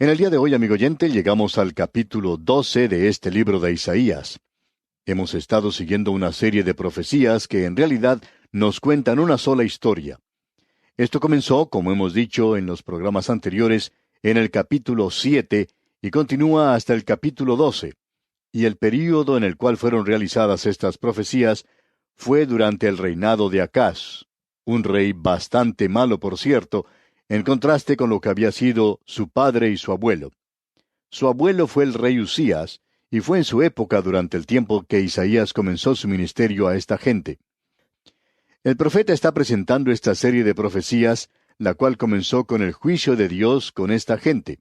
En el día de hoy, amigo oyente, llegamos al capítulo 12 de este libro de Isaías. Hemos estado siguiendo una serie de profecías que en realidad nos cuentan una sola historia. Esto comenzó, como hemos dicho en los programas anteriores, en el capítulo 7 y continúa hasta el capítulo 12. Y el período en el cual fueron realizadas estas profecías fue durante el reinado de Acaz, un rey bastante malo, por cierto, en contraste con lo que había sido su padre y su abuelo. Su abuelo fue el rey Usías, y fue en su época durante el tiempo que Isaías comenzó su ministerio a esta gente. El profeta está presentando esta serie de profecías, la cual comenzó con el juicio de Dios con esta gente.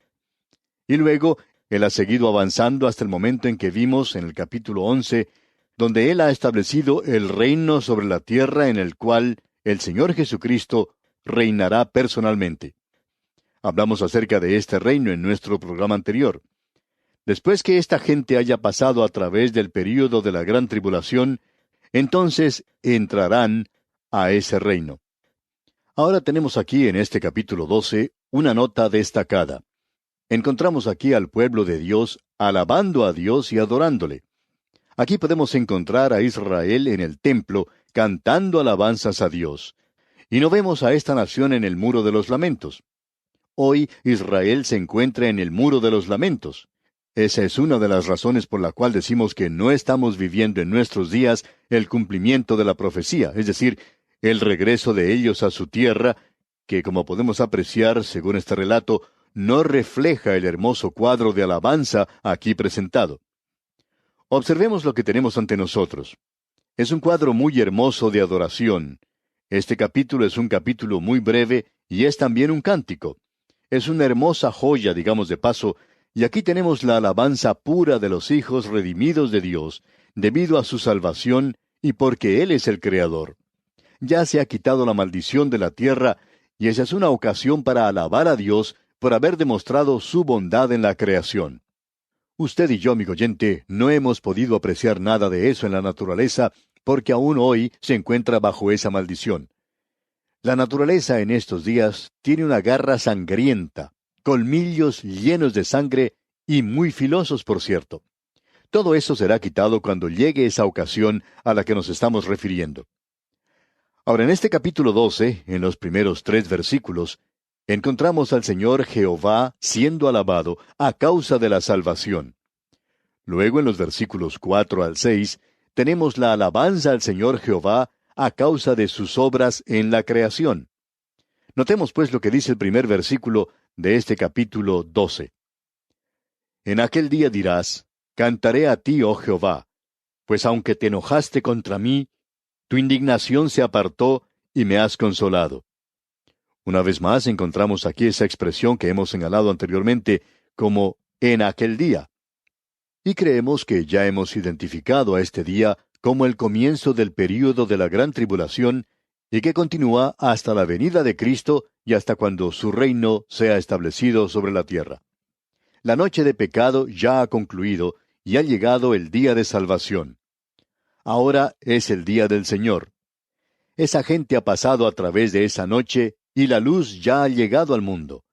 Y luego, él ha seguido avanzando hasta el momento en que vimos en el capítulo 11, donde él ha establecido el reino sobre la tierra en el cual el Señor Jesucristo reinará personalmente. Hablamos acerca de este reino en nuestro programa anterior. Después que esta gente haya pasado a través del período de la gran tribulación, entonces entrarán a ese reino. Ahora tenemos aquí en este capítulo 12 una nota destacada. Encontramos aquí al pueblo de Dios alabando a Dios y adorándole. Aquí podemos encontrar a Israel en el templo cantando alabanzas a Dios. Y no vemos a esta nación en el muro de los lamentos. Hoy Israel se encuentra en el muro de los lamentos. Esa es una de las razones por la cual decimos que no estamos viviendo en nuestros días el cumplimiento de la profecía, es decir, el regreso de ellos a su tierra, que como podemos apreciar, según este relato, no refleja el hermoso cuadro de alabanza aquí presentado. Observemos lo que tenemos ante nosotros. Es un cuadro muy hermoso de adoración. Este capítulo es un capítulo muy breve y es también un cántico. Es una hermosa joya, digamos de paso, y aquí tenemos la alabanza pura de los hijos redimidos de Dios, debido a su salvación y porque Él es el Creador. Ya se ha quitado la maldición de la tierra, y esa es una ocasión para alabar a Dios por haber demostrado su bondad en la creación. Usted y yo, amigo oyente, no hemos podido apreciar nada de eso en la naturaleza, porque aún hoy se encuentra bajo esa maldición. La naturaleza en estos días tiene una garra sangrienta, colmillos llenos de sangre y muy filosos, por cierto. Todo eso será quitado cuando llegue esa ocasión a la que nos estamos refiriendo. Ahora, en este capítulo 12, en los primeros 3 versículos, encontramos al Señor Jehová siendo alabado a causa de la salvación. Luego, en los versículos 4 al 6, tenemos la alabanza al Señor Jehová a causa de sus obras en la creación. Notemos pues lo que dice el primer versículo de este capítulo 12. En aquel día dirás, cantaré a ti, oh Jehová, pues aunque te enojaste contra mí, tu indignación se apartó y me has consolado. Una vez más encontramos aquí esa expresión que hemos señalado anteriormente como en aquel día. Y creemos que ya hemos identificado a este día como el comienzo del período de la gran tribulación y que continúa hasta la venida de Cristo y hasta cuando su reino sea establecido sobre la tierra. La noche de pecado ya ha concluido y ha llegado el día de salvación. Ahora es el día del Señor. Esa gente ha pasado a través de esa noche y la luz ya ha llegado al mundo.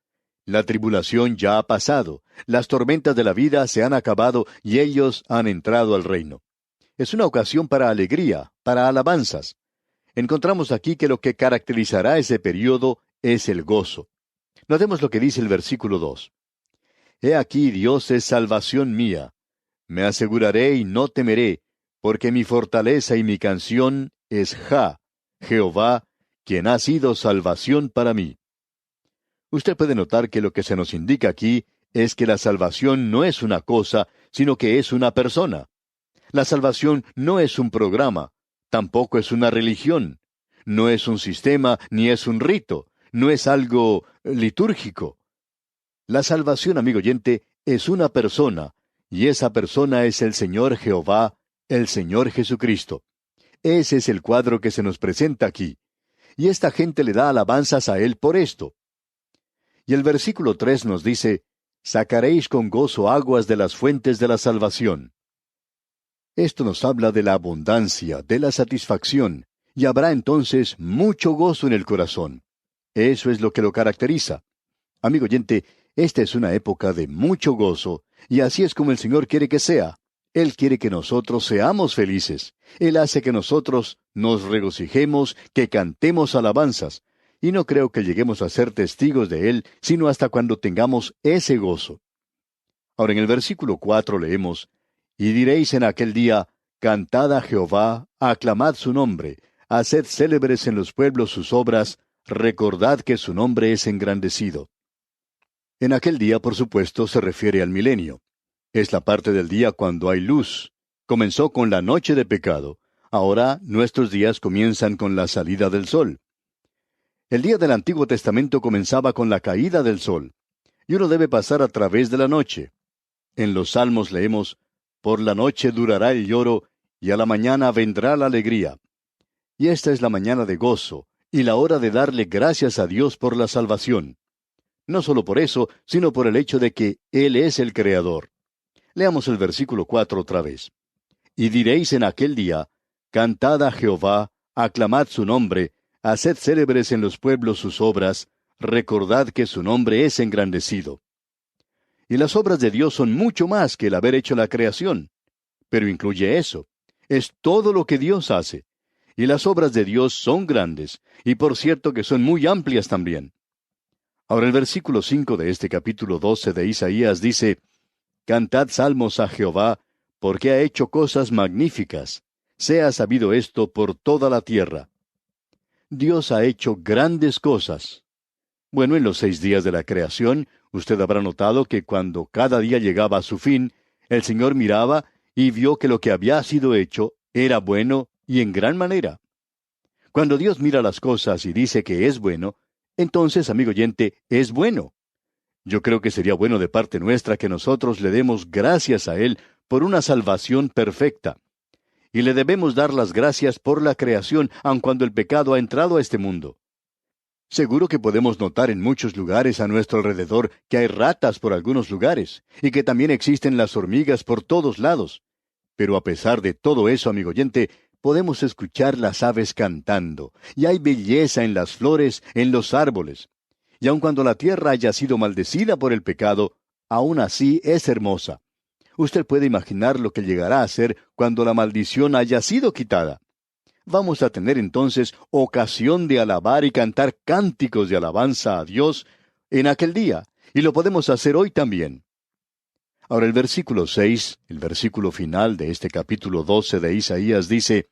La tribulación ya ha pasado, las tormentas de la vida se han acabado y ellos han entrado al reino. Es una ocasión para alegría, para alabanzas. Encontramos aquí que lo que caracterizará ese período es el gozo. Notemos lo que dice el versículo 2. He aquí Dios es salvación mía. Me aseguraré y no temeré, porque mi fortaleza y mi canción es Jehová, quien ha sido salvación para mí. Usted puede notar que lo que se nos indica aquí es que la salvación no es una cosa, sino que es una persona. La salvación no es un programa, tampoco es una religión, no es un sistema ni es un rito, no es algo litúrgico. La salvación, amigo oyente, es una persona, y esa persona es el Señor Jehová, el Señor Jesucristo. Ese es el cuadro que se nos presenta aquí. Y esta gente le da alabanzas a Él por esto. Y el versículo 3 nos dice, sacaréis con gozo aguas de las fuentes de la salvación. Esto nos habla de la abundancia, de la satisfacción, y habrá entonces mucho gozo en el corazón. Eso es lo que lo caracteriza. Amigo oyente, Esta es una época de mucho gozo, y así es como el Señor quiere que sea. Él quiere que nosotros seamos felices. Él hace que nosotros nos regocijemos, que cantemos alabanzas. Y no creo que lleguemos a ser testigos de Él, sino hasta cuando tengamos ese gozo. Ahora en el versículo 4 leemos, y diréis en aquel día, cantad a Jehová, aclamad su nombre, haced célebres en los pueblos sus obras, recordad que su nombre es engrandecido. En aquel día, por supuesto, se refiere al milenio. Es la parte del día cuando hay luz. Comenzó con la noche de pecado. Ahora nuestros días comienzan con la salida del sol. El día del Antiguo Testamento comenzaba con la caída del sol, y uno debe pasar a través de la noche. En los Salmos leemos, por la noche durará el lloro, y a la mañana vendrá la alegría. Y esta es la mañana de gozo, y la hora de darle gracias a Dios por la salvación. No solo por eso, sino por el hecho de que Él es el Creador. Leamos el versículo 4 otra vez. Y diréis en aquel día, cantad a Jehová, aclamad su nombre, haced célebres en los pueblos sus obras, recordad que su nombre es engrandecido. Y las obras de Dios son mucho más que el haber hecho la creación. Pero incluye eso. Es todo lo que Dios hace. Y las obras de Dios son grandes, y por cierto que son muy amplias también. Ahora el versículo 5 de este capítulo 12 de Isaías dice, cantad salmos a Jehová, porque ha hecho cosas magníficas. Sea sabido esto por toda la tierra. Dios ha hecho grandes cosas. Bueno, en los 6 días de la creación, usted habrá notado que cuando cada día llegaba a su fin, el Señor miraba y vio que lo que había sido hecho era bueno y en gran manera. Cuando Dios mira las cosas y dice que es bueno, entonces, amigo oyente, es bueno. Yo creo que sería bueno de parte nuestra que nosotros le demos gracias a Él por una salvación perfecta. Y le debemos dar las gracias por la creación, aun cuando el pecado ha entrado a este mundo. Seguro que podemos notar en muchos lugares a nuestro alrededor que hay ratas por algunos lugares, y que también existen las hormigas por todos lados. Pero a pesar de todo eso, amigo oyente, podemos escuchar las aves cantando, y hay belleza en las flores, en los árboles. Y aun cuando la tierra haya sido maldecida por el pecado, aún así es hermosa. Usted puede imaginar lo que llegará a ser cuando la maldición haya sido quitada. Vamos a tener entonces ocasión de alabar y cantar cánticos de alabanza a Dios en aquel día, y lo podemos hacer hoy también. Ahora el versículo 6, el versículo final de este capítulo 12 de Isaías dice,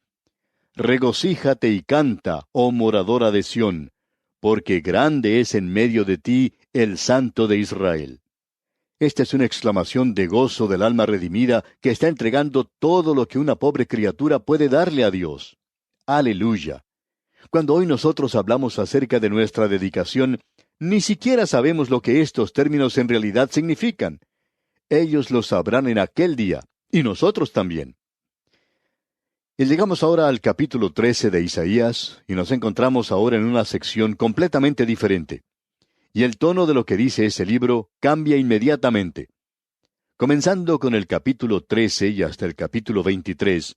regocíjate y canta, oh moradora de Sión, porque grande es en medio de ti el Santo de Israel. Esta es una exclamación de gozo del alma redimida que está entregando todo lo que una pobre criatura puede darle a Dios. Aleluya. Cuando hoy nosotros hablamos acerca de nuestra dedicación, ni siquiera sabemos lo que estos términos en realidad significan. Ellos lo sabrán en aquel día, y nosotros también. Y llegamos ahora al capítulo 13 de Isaías, y nos encontramos ahora en una sección completamente diferente. Y el tono de lo que dice ese libro cambia inmediatamente. Comenzando con el capítulo 13 y hasta el capítulo 23,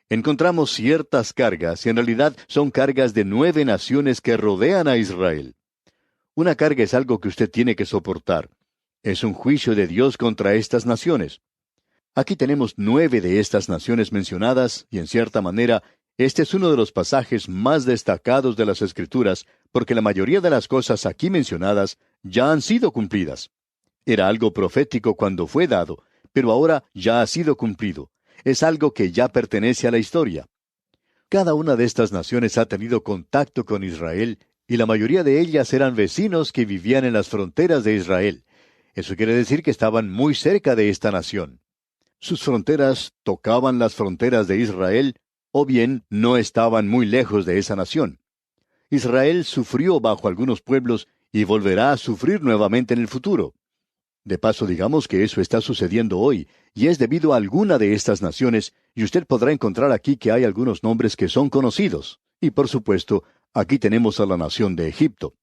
encontramos ciertas cargas, y en realidad son cargas de 9 naciones que rodean a Israel. Una carga es algo que usted tiene que soportar. Es un juicio de Dios contra estas naciones. Aquí tenemos 9 de estas naciones mencionadas, y en cierta manera, este es uno de los pasajes más destacados de las Escrituras, porque la mayoría de las cosas aquí mencionadas ya han sido cumplidas. Era algo profético cuando fue dado, pero ahora ya ha sido cumplido. Es algo que ya pertenece a la historia. Cada una de estas naciones ha tenido contacto con Israel, y la mayoría de ellas eran vecinos que vivían en las fronteras de Israel. Eso quiere decir que estaban muy cerca de esta nación. Sus fronteras tocaban las fronteras de Israel, o bien no estaban muy lejos de esa nación. Israel sufrió bajo algunos pueblos y volverá a sufrir nuevamente en el futuro. De paso, digamos que eso está sucediendo hoy, y es debido a alguna de estas naciones, y usted podrá encontrar aquí que hay algunos nombres que son conocidos. Y por supuesto, aquí tenemos a la nación de Egipto.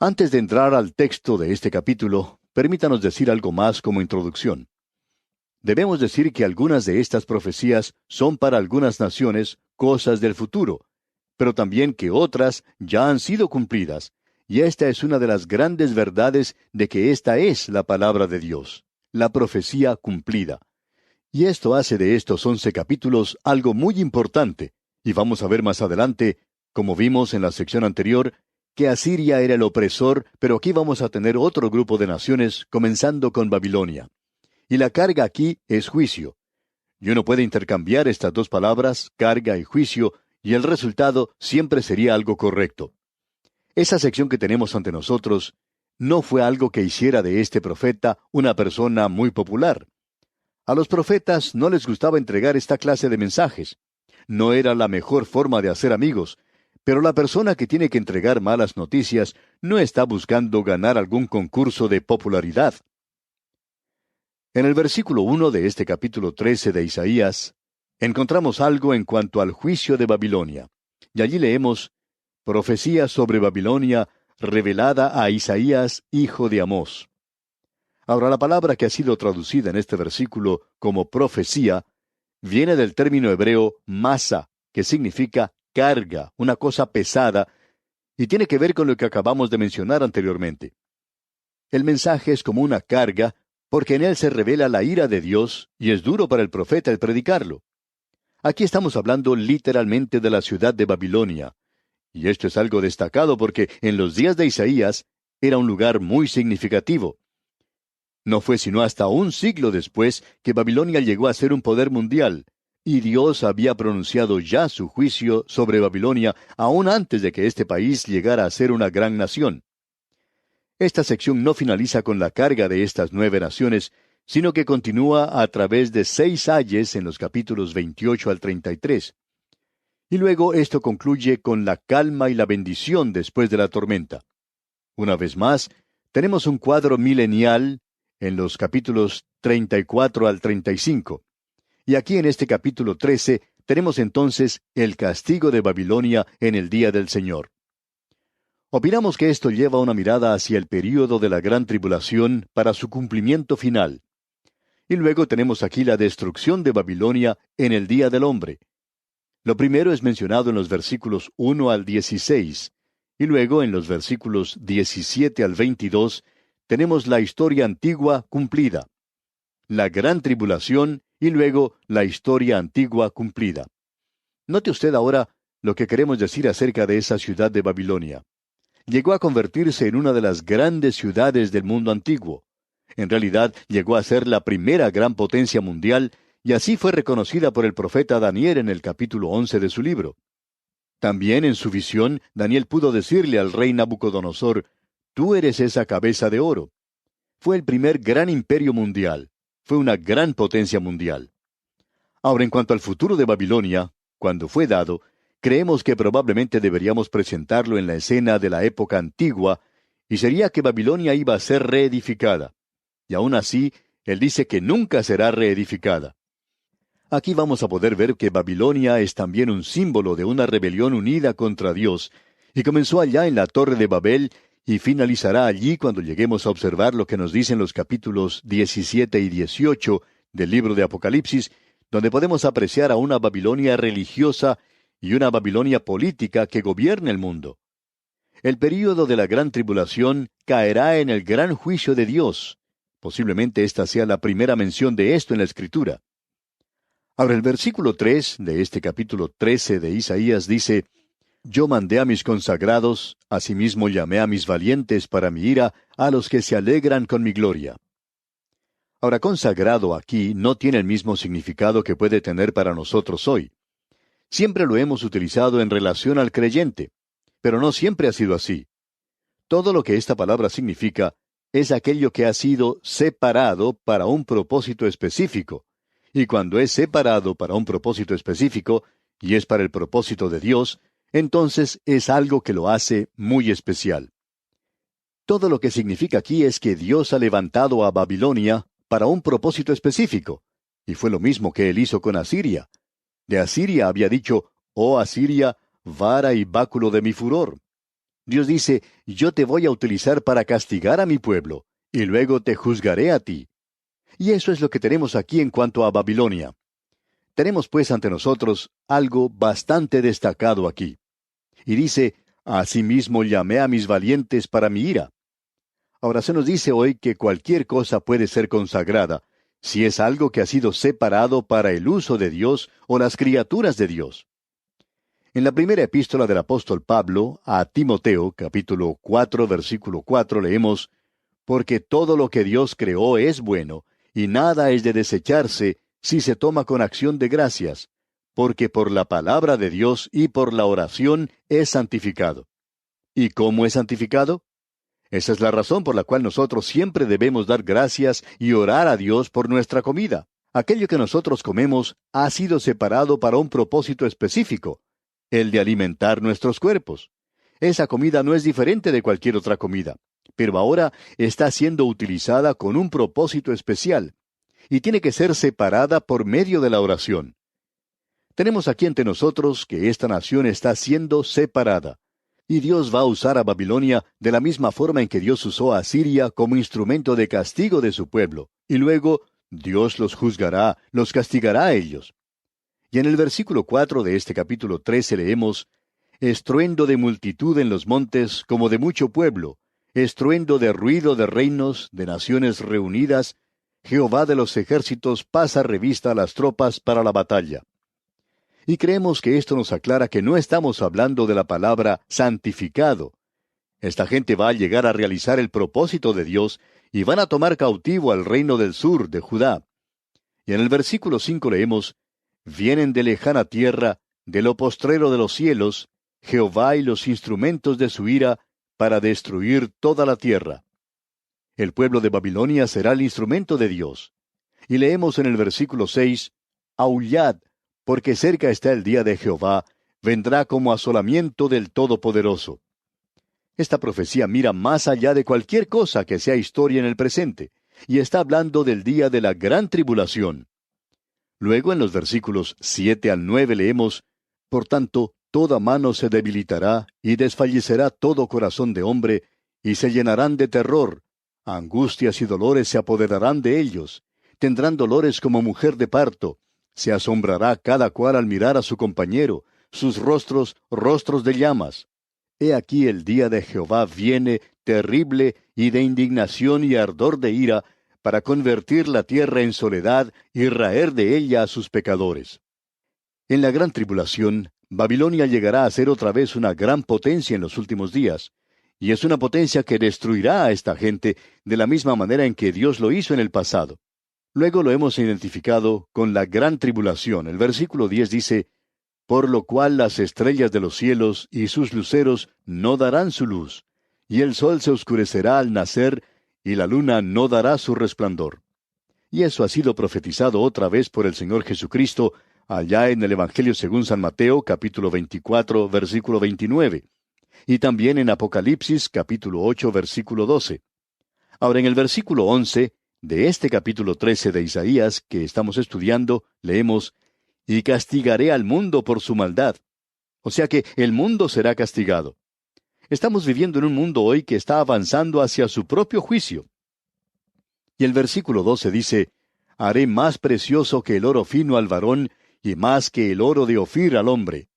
Antes de entrar al texto de este capítulo, permítanos decir algo más como introducción. Debemos decir que algunas de estas profecías son para algunas naciones cosas del futuro, pero también que otras ya han sido cumplidas, y esta es una de las grandes verdades de que esta es la palabra de Dios, la profecía cumplida. Y esto hace de estos 11 capítulos algo muy importante, y vamos a ver más adelante, como vimos en la sección anterior, que Asiria era el opresor, pero aquí vamos a tener otro grupo de naciones, comenzando con Babilonia. Y la carga aquí es juicio. Y uno puede intercambiar estas dos palabras, carga y juicio, y el resultado siempre sería algo correcto. Esa sección que tenemos ante nosotros no fue algo que hiciera de este profeta una persona muy popular. A los profetas no les gustaba entregar esta clase de mensajes. No era la mejor forma de hacer amigos, pero la persona que tiene que entregar malas noticias no está buscando ganar algún concurso de popularidad. En el versículo 1 de este capítulo 13 de Isaías, encontramos algo en cuanto al juicio de Babilonia. Y allí leemos, profecía sobre Babilonia revelada a Isaías, hijo de Amós. Ahora, la palabra que ha sido traducida en este versículo como profecía viene del término hebreo masa, que significa carga, una cosa pesada, y tiene que ver con lo que acabamos de mencionar anteriormente. El mensaje es como una carga, porque en él se revela la ira de Dios, y es duro para el profeta el predicarlo. Aquí estamos hablando literalmente de la ciudad de Babilonia, y esto es algo destacado porque en los días de Isaías era un lugar muy significativo. No fue sino hasta un siglo después que Babilonia llegó a ser un poder mundial, y Dios había pronunciado ya su juicio sobre Babilonia aún antes de que este país llegara a ser una gran nación. Esta sección no finaliza con la carga de estas 9 naciones, sino que continúa a través de 6 ayes en los capítulos 28 al 33. Y luego esto concluye con la calma y la bendición después de la tormenta. Una vez más, tenemos un cuadro milenial en los capítulos 34 al 35. Y aquí en este capítulo 13 tenemos entonces el castigo de Babilonia en el día del Señor. Opinamos que esto lleva una mirada hacia el período de la gran tribulación para su cumplimiento final. Y luego tenemos aquí la destrucción de Babilonia en el día del hombre. Lo primero es mencionado en los versículos 1 al 16, y luego en los versículos 17 al 22 tenemos la historia antigua cumplida, la gran tribulación y luego la historia antigua cumplida. Note usted ahora lo que queremos decir acerca de esa ciudad de Babilonia. Llegó a convertirse en una de las grandes ciudades del mundo antiguo. En realidad, llegó a ser la primera gran potencia mundial, y así fue reconocida por el profeta Daniel en el capítulo 11 de su libro. También en su visión, Daniel pudo decirle al rey Nabucodonosor, «Tú eres esa cabeza de oro». Fue el primer gran imperio mundial. Fue una gran potencia mundial. Ahora, en cuanto al futuro de Babilonia, cuando fue dado, creemos que probablemente deberíamos presentarlo en la escena de la época antigua, y sería que Babilonia iba a ser reedificada. Y aún así, él dice que nunca será reedificada. Aquí vamos a poder ver que Babilonia es también un símbolo de una rebelión unida contra Dios, y comenzó allá en la Torre de Babel, y finalizará allí cuando lleguemos a observar lo que nos dicen los capítulos 17 y 18 del libro de Apocalipsis, donde podemos apreciar a una Babilonia religiosa y una Babilonia política que gobierna el mundo. El período de la gran tribulación caerá en el gran juicio de Dios. Posiblemente esta sea la primera mención de esto en la Escritura. Ahora el versículo 3 de este capítulo 13 de Isaías dice, «Yo mandé a mis consagrados, asimismo llamé a mis valientes para mi ira, a los que se alegran con mi gloria». Ahora, consagrado aquí no tiene el mismo significado que puede tener para nosotros hoy. Siempre lo hemos utilizado en relación al creyente, pero no siempre ha sido así. Todo lo que esta palabra significa es aquello que ha sido separado para un propósito específico. Y cuando es separado para un propósito específico, y es para el propósito de Dios, entonces es algo que lo hace muy especial. Todo lo que significa aquí es que Dios ha levantado a Babilonia para un propósito específico, y fue lo mismo que él hizo con Asiria. De Asiria había dicho, «Oh Asiria, vara y báculo de mi furor». Dios dice, «Yo te voy a utilizar para castigar a mi pueblo, y luego te juzgaré a ti». Y eso es lo que tenemos aquí en cuanto a Babilonia. Tenemos pues ante nosotros algo bastante destacado aquí. Y dice, Asimismo llamé a mis valientes para mi ira. Ahora se nos dice hoy que cualquier cosa puede ser consagrada, si es algo que ha sido separado para el uso de Dios o las criaturas de Dios. En la primera epístola del apóstol Pablo a Timoteo, capítulo 4, versículo 4, leemos: Porque todo lo que Dios creó es bueno, y nada es de desecharse si se toma con acción de gracias, porque por la palabra de Dios y por la oración es santificado. ¿Y cómo es santificado? Esa es la razón por la cual nosotros siempre debemos dar gracias y orar a Dios por nuestra comida. Aquello que nosotros comemos ha sido separado para un propósito específico, el de alimentar nuestros cuerpos. Esa comida no es diferente de cualquier otra comida, pero ahora está siendo utilizada con un propósito especial, y tiene que ser separada por medio de la oración. Tenemos aquí ante nosotros que esta nación está siendo separada, y Dios va a usar a Babilonia de la misma forma en que Dios usó a Asiria como instrumento de castigo de su pueblo, y luego Dios los juzgará, los castigará a ellos. Y en el versículo 4 de este capítulo 13 leemos: Estruendo de multitud en los montes como de mucho pueblo, estruendo de ruido de reinos, de naciones reunidas, Jehová de los ejércitos pasa revista a las tropas para la batalla. Y creemos que esto nos aclara que no estamos hablando de la palabra santificado. Esta gente va a llegar a realizar el propósito de Dios y van a tomar cautivo al reino del sur de Judá. Y en el versículo 5 leemos: Vienen de lejana tierra, de lo postrero de los cielos, Jehová y los instrumentos de su ira, para destruir toda la tierra. El pueblo de Babilonia será el instrumento de Dios. Y leemos en el versículo 6, Aullad, porque cerca está el día de Jehová, vendrá como asolamiento del Todopoderoso. Esta profecía mira más allá de cualquier cosa que sea historia en el presente, y está hablando del día de la gran tribulación. Luego en los versículos 7 al 9 leemos: Por tanto, toda mano se debilitará, y desfallecerá todo corazón de hombre, y se llenarán de terror. Angustias y dolores se apoderarán de ellos. Tendrán dolores como mujer de parto. Se asombrará cada cual al mirar a su compañero, sus rostros, rostros de llamas. He aquí el día de Jehová viene, terrible, y de indignación y ardor de ira, para convertir la tierra en soledad y raer de ella a sus pecadores. En la gran tribulación, Babilonia llegará a ser otra vez una gran potencia en los últimos días, y es una potencia que destruirá a esta gente de la misma manera en que Dios lo hizo en el pasado. Luego lo hemos identificado con la gran tribulación. El versículo 10 dice: Por lo cual las estrellas de los cielos y sus luceros no darán su luz, y el sol se oscurecerá al nacer, y la luna no dará su resplandor. Y eso ha sido profetizado otra vez por el Señor Jesucristo, allá en el Evangelio según San Mateo, capítulo 24, versículo 29, y también en Apocalipsis, capítulo 8, versículo 12. Ahora, en el versículo 11 de este capítulo 13 de Isaías, que estamos estudiando, leemos: Y castigaré al mundo por su maldad. O sea que el mundo será castigado. Estamos viviendo en un mundo hoy que está avanzando hacia su propio juicio. Y el versículo 12 dice: Haré más precioso que el oro fino al varón, y más que el oro de Ofir al hombre.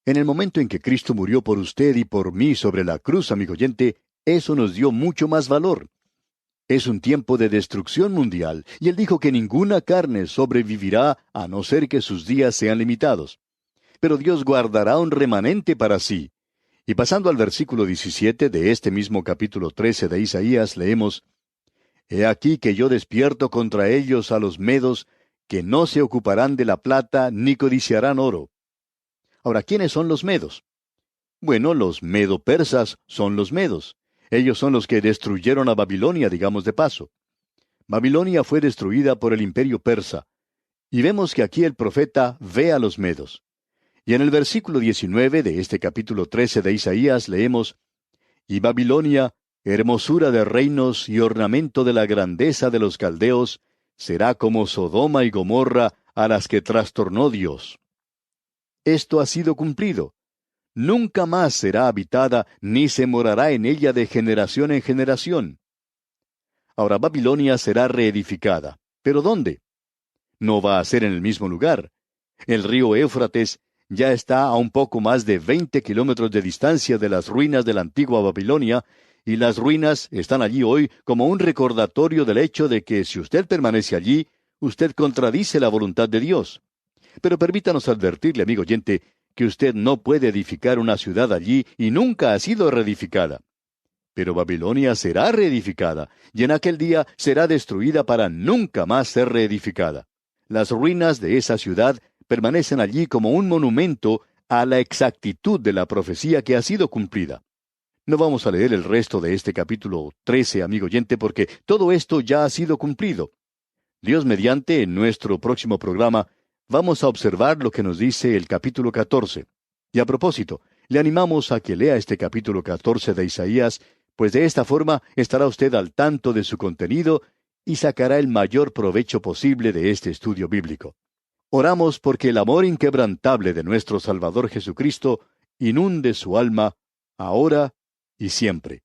En el momento en que Cristo murió por usted y por mí sobre la cruz, amigo oyente, eso nos dio mucho más valor. Es un tiempo de destrucción mundial, y Él dijo que ninguna carne sobrevivirá a no ser que sus días sean limitados. Pero Dios guardará un remanente para sí. Y pasando al versículo 17 de este mismo capítulo 13 de Isaías, leemos: He aquí que yo despierto contra ellos a los medos, que no se ocuparán de la plata ni codiciarán oro. Ahora, ¿quiénes son los medos? Bueno, los medo-persas son los medos. Ellos son los que destruyeron a Babilonia, digamos de paso. Babilonia fue destruida por el imperio persa. Y vemos que aquí el profeta ve a los medos. Y en el versículo 19 de este capítulo 13 de Isaías leemos: Y Babilonia, hermosura de reinos y ornamento de la grandeza de los caldeos, será como Sodoma y Gomorra, a las que trastornó Dios. Esto ha sido cumplido. Nunca más será habitada, ni se morará en ella de generación en generación. Ahora Babilonia será reedificada. ¿Pero dónde? No va a ser en el mismo lugar. El río Éufrates Ya está a un poco más de 20 kilómetros de distancia de las ruinas de la antigua Babilonia, y las ruinas están allí hoy como un recordatorio del hecho de que si usted permanece allí, usted contradice la voluntad de Dios. Pero permítanos advertirle, amigo oyente, que usted no puede edificar una ciudad allí y nunca ha sido reedificada. Pero Babilonia será reedificada, y en aquel día será destruida para nunca más ser reedificada. Las ruinas de esa ciudad permanecen allí como un monumento a la exactitud de la profecía que ha sido cumplida. No vamos a leer el resto de este capítulo 13, amigo oyente, porque todo esto ya ha sido cumplido. Dios mediante, en nuestro próximo programa, vamos a observar lo que nos dice el capítulo 14. Y a propósito, le animamos a que lea este capítulo 14 de Isaías, pues de esta forma estará usted al tanto de su contenido y sacará el mayor provecho posible de este estudio bíblico. Oramos porque el amor inquebrantable de nuestro Salvador Jesucristo inunde su alma, ahora y siempre.